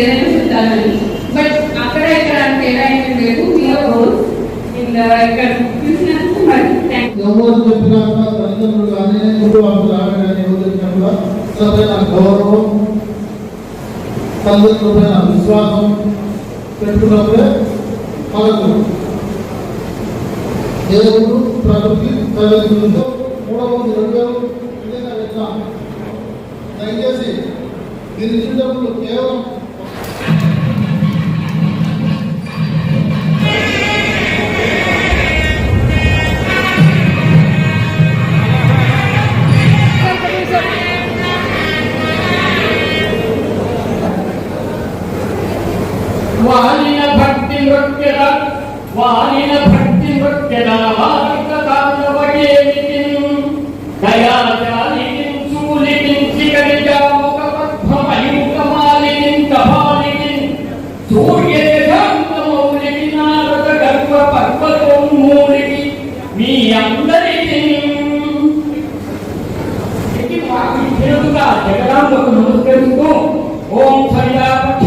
ఏదైనా చూద్దామని. బట్ అక్కడ ఇక్కడ తేడా ఏమీ లేదు. మీరు ఇక్కడ చూసినందుకు మరి ఎవరు చెప్పినాక తల్లిదండ్రులు కానీ కుటుంబాలు కానీ ఎవరు చెప్పినా కూడా తల్లిపైన గౌరవం, తల్లిదండ్రులపైన విశ్వాసం పెట్టుకున్నప్పుడే మనకు దేవుడు ప్రకృతి తల్లిదండ్రులతో మూడవది 2000 విధంగా పెట్టాం. దయచేసి దీని ఇచ్చినప్పుడు కేవలం వాలిన భక్తి నృత్యద వాలిన భక్తి నృత్యద వాలిక కాంతవగేమికి దయాజాలికి సూలికి శిఖరిజాముఖ పద్మమయూకమాలికి కపాలికి సూర్యశాంతమౌలికి నారద గర్భ పర్వతోన్మూలికి మీ అందరికీ జగదాంబకు నమస్కరిస్తూ ఓం సరిదాపక్ష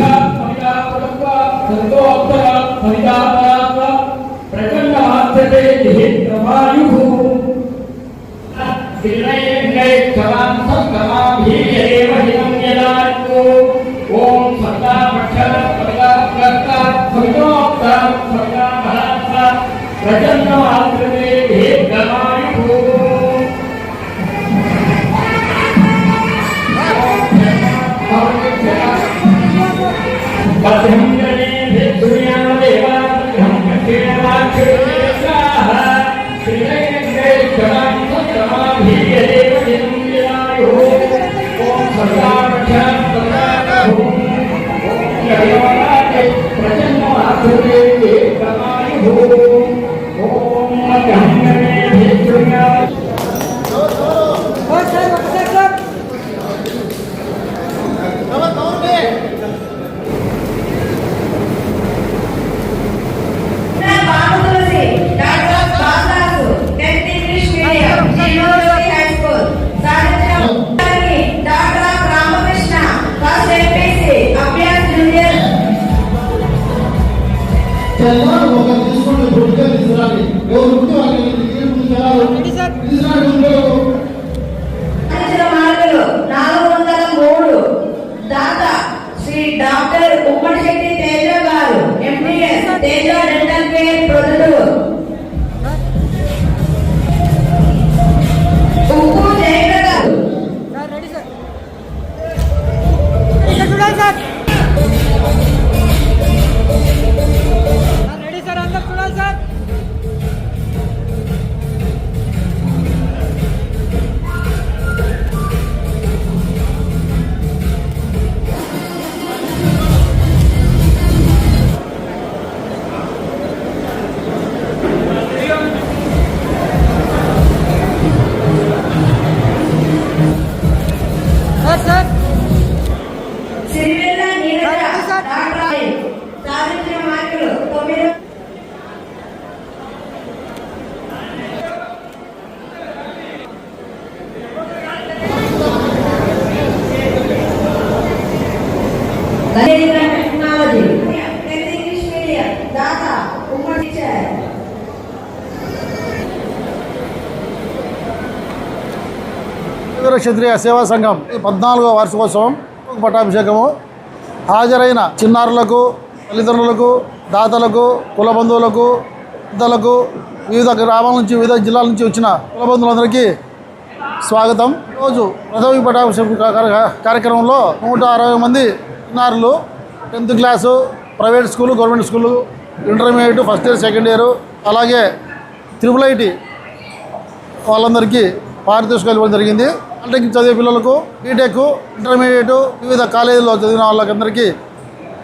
క్షత్రియ సేవా సంఘం 14వ వార్షికోత్సవం పట్టాభిషేకము. హాజరైన చిన్నారులకు, తల్లిదండ్రులకు, దాతలకు, కుల బంధువులకు, పెద్దలకు, వివిధ గ్రామాల నుంచి, వివిధ జిల్లాల నుంచి వచ్చిన కుల బంధువులందరికీ స్వాగతం. ఈరోజు ప్రథమ పట్టాభిషేకం కార్యక్రమంలో 160 మంది చిన్నారులు 10th class, private school, government school, intermediate first year, second year, అలాగే IIIT వాళ్ళందరికీ పారితోషికాలు ఇవ్వడం జరిగింది. అంటే చదివే పిల్లలకు, బీటెక్, ఇంటర్మీడియట్, వివిధ కాలేజీల్లో చదివిన వాళ్ళకందరికీ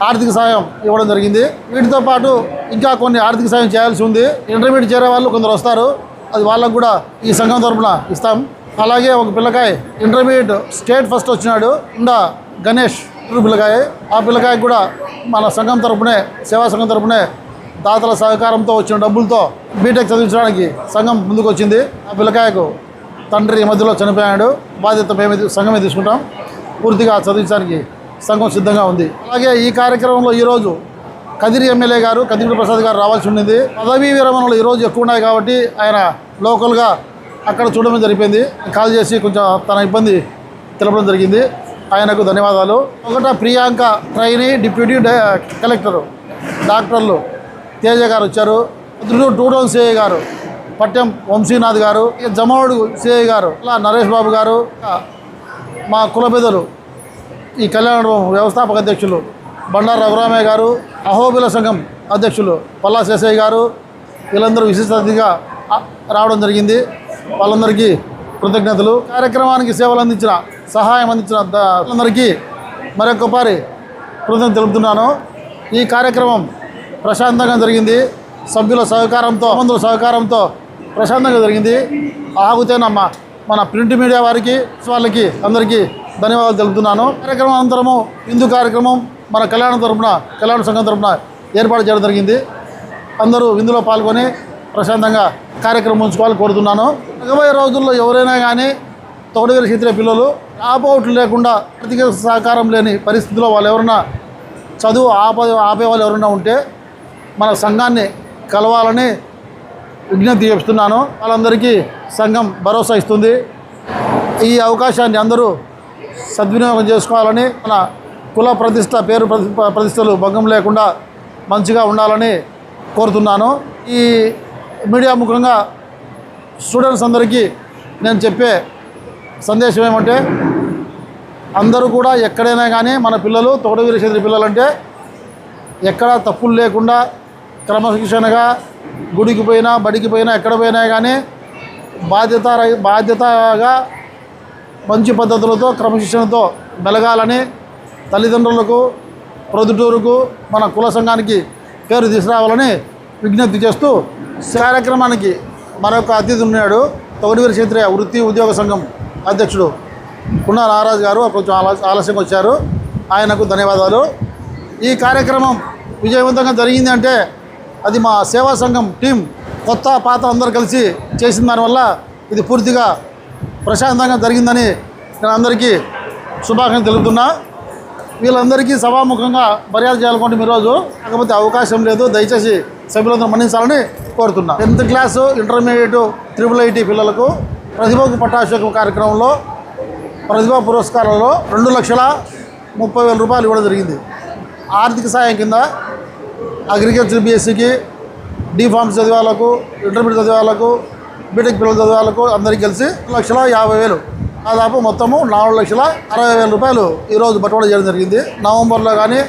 ఆర్థిక సాయం ఇవ్వడం జరిగింది. వీటితో పాటు ఇంకా కొన్ని ఆర్థిక సాయం చేయాల్సి ఉంది. ఇంటర్మీడియట్ చేరే వాళ్ళు కొందరు వస్తారు, అది వాళ్ళకు కూడా ఈ సంఘం తరఫున ఇస్తాం. అలాగే ఒక పిల్లకాయ ఇంటర్మీడియట్ స్టేట్ ఫస్ట్ వచ్చినాడు, ఇండా గణేష్ పిల్లకాయ. ఆ పిల్లకాయకు కూడా మన సంఘం తరఫునే, సేవా సంఘం తరఫునే దాతల సహకారంతో వచ్చిన డబ్బులతో బీటెక్ చదివించడానికి సంఘం ముందుకు వచ్చింది. ఆ పిల్లకాయకు తండ్రి ఈ మధ్యలో చనిపోయాడు, బాధ్యత మేమే సంఘమే తీసుకుంటాం. పూర్తిగా చదివించడానికి సంఘం సిద్ధంగా ఉంది. అలాగే ఈ కార్యక్రమంలో ఈరోజు కదిరి ఎమ్మెల్యే గారు కదిరి ప్రసాద్ గారు రావాల్సి ఉండింది. పదవీ విరమణలు ఈరోజు ఎక్కువ ఉన్నాయి కాబట్టి ఆయన లోకల్గా అక్కడ చూడడం జరిపింది. కాల్ చేసి కొంచెం తన ఇబ్బంది తెలపడం జరిగింది. ఆయనకు ధన్యవాదాలు. ఒకట ప్రియాంక ట్రైనీ డిప్యూటీ కలెక్టరు డాక్టర్లు తేజ గారు వచ్చారు. టూడౌన్ సిఐ గారు పట్టెం వంశీనాథ్ గారు, జమోడు సిఐ గారు, అలా నరేష్ బాబు గారు, మా కుల పెద్దలు ఈ కళ్యాణ వ్యవస్థాపక అధ్యక్షులు బండారు రఘురామయ్య గారు, అహోబిల సంఘం అధ్యక్షులు పల్లా శేషయ్య గారు, వీళ్ళందరూ విశిష్ట అతిథిగా రావడం జరిగింది. వాళ్ళందరికీ కృతజ్ఞతలు. కార్యక్రమానికి సేవలు అందించిన సహాయం అందించిన అందరికీ మరొకసారి కృతజ్ఞతలు తెలుపుతున్నాను. ఈ కార్యక్రమం ప్రశాంతంగా జరిగింది. సభ్యుల సహకారంతో మందుల సహకారంతో ప్రశాంతంగా జరిగింది. ఆగుతేనమ్మ మన ప్రింట్ మీడియా వారికి వాళ్ళకి అందరికీ ధన్యవాదాలు తెలుపుతున్నాను. కార్యక్రమం అనంతరము హిందూ కార్యక్రమం మన కళ్యాణ సంఘం తరపున ఏర్పాటు చేయడం జరిగింది. అందరూ విందులో పాల్గొని ప్రశాంతంగా కార్యక్రమం ఉంచుకోవాలని కోరుతున్నాను. రాబోయే రోజుల్లో ఎవరైనా కానీ తొగడవేలు క్షేత్రీయ పిల్లలు ఆపౌట్లు లేకుండా ఆర్థిక సహకారం లేని పరిస్థితుల్లో వాళ్ళు ఎవరన్నా చదువు ఆపే వాళ్ళు ఎవరైనా ఉంటే మన సంఘాన్ని కలవాలని విజ్ఞప్తి చేస్తున్నాను. వాళ్ళందరికీ సంఘం భరోసా ఇస్తుంది. ఈ అవకాశాన్ని అందరూ సద్వినియోగం చేసుకోవాలని, మన కుల పేరు ప్రతిష్టలు భంగం లేకుండా మంచిగా ఉండాలని కోరుతున్నాను. ఈ మీడియా ముఖంగా స్టూడెంట్స్ అందరికీ నేను చెప్పే సందేశం ఏమంటే, అందరూ కూడా ఎక్కడైనా కానీ మన పిల్లలు తొగడవేలు క్షేత్రీయ పిల్లలంటే ఎక్కడా తప్పులు లేకుండా క్రమశిక్షణగా గుడికి పోయినా బడికి పోయినా ఎక్కడ పోయినా కానీ బాధ్యతగా మంచి పద్ధతులతో క్రమశిక్షణతో మెలగాలని తల్లిదండ్రులకు ప్రొద్దుటూరుకు మన కుల సంఘానికి పేరు తీసుకురావాలని విజ్ఞప్తి చేస్తూ కార్యక్రమానికి మరొక అతిథి ఉన్నాడు. తొగడవేలు క్షేత్రీయ వృత్తి ఉద్యోగ సంఘం అధ్యక్షుడు కుండ నారాజు గారు కొంచెం ఆలస్యంగా వచ్చారు. ఆయనకు ధన్యవాదాలు. ఈ కార్యక్రమం విజయవంతంగా జరిగింది అంటే అది మా సేవా సంఘం టీం కొత్త పాత అందరూ కలిసి చేసిన దానివల్ల ఇది పూర్తిగా ప్రశాంతంగా జరిగిందని నేను అందరికీ శుభాకాంక్షలు తెలుపుతున్నా. వీళ్ళందరికీ సభాముఖంగా మర్యాద చేయాలనుకుంటే ఈరోజు కాకపోతే అవకాశం లేదు. దయచేసి సభ్యులందరూ మన్నించాలని కోరుతున్నా. 10th క్లాసు ఇంటర్మీడియట్ IIIT పిల్లలకు ప్రతిభకు పట్టాభిషేకం కార్యక్రమంలో ప్రతిభా పురస్కారాల్లో 2,30,000 రూపాయలు ఇవ్వడం జరిగింది. ఆర్థిక సాయం కింద అగ్రికల్చర్ BScకి, D.Pharm చదివే వాళ్ళకు, ఇంటర్మీడియట్ చదివే వాళ్ళకు, బీటెక్ పిల్లలు చదివే వాళ్ళకు అందరికీ కలిసి 2,50,000 దాదాపు మొత్తము 4,60,000 రూపాయలు ఈరోజు బట్వాడా చేయడం జరిగింది. నవంబర్లో కానీ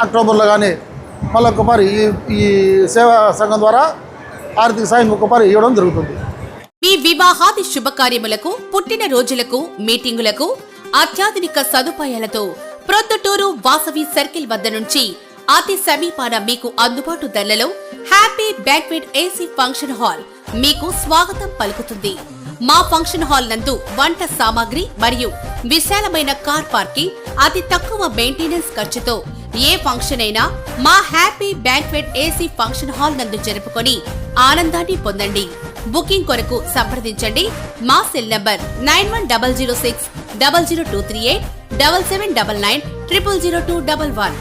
అక్టోబర్లో కానీ మళ్ళీ ఒక్కసారి ఈ సేవా సంఘం ద్వారా ఆర్థిక సాయం ఒక్కసారి ఇవ్వడం జరుగుతుంది. మీ వివాహాది శుభకార్యములకు, పుట్టిన రోజులకు, మీటింగులకు అత్యాధునిక సదుపాయాలతో ప్రొద్దుటూరు వాసవి సర్కిల్ వద్ద నుంచి అతి సమీపాన మీకు అందుబాటు ధరలలో happy banquet AC function hall మీకు స్వాగతం పలుకుతుంది. మా ఫంక్షన్ హాల్ నందు వంట సామాగ్రి మరియు విశాలమైన కార్ పార్కింగ్, అతి తక్కువ మెయింటెనెన్స్ ఖర్చుతో ఏ ఫంక్షన్ అయినా మా happy banquet AC function hall నందు జరుపుకొని ఆనందాన్ని పొందండి. బుకింగ్ కొరకు సంప్రదించండి. మా సెల్ నంబర్ 9100600238 7799 000211.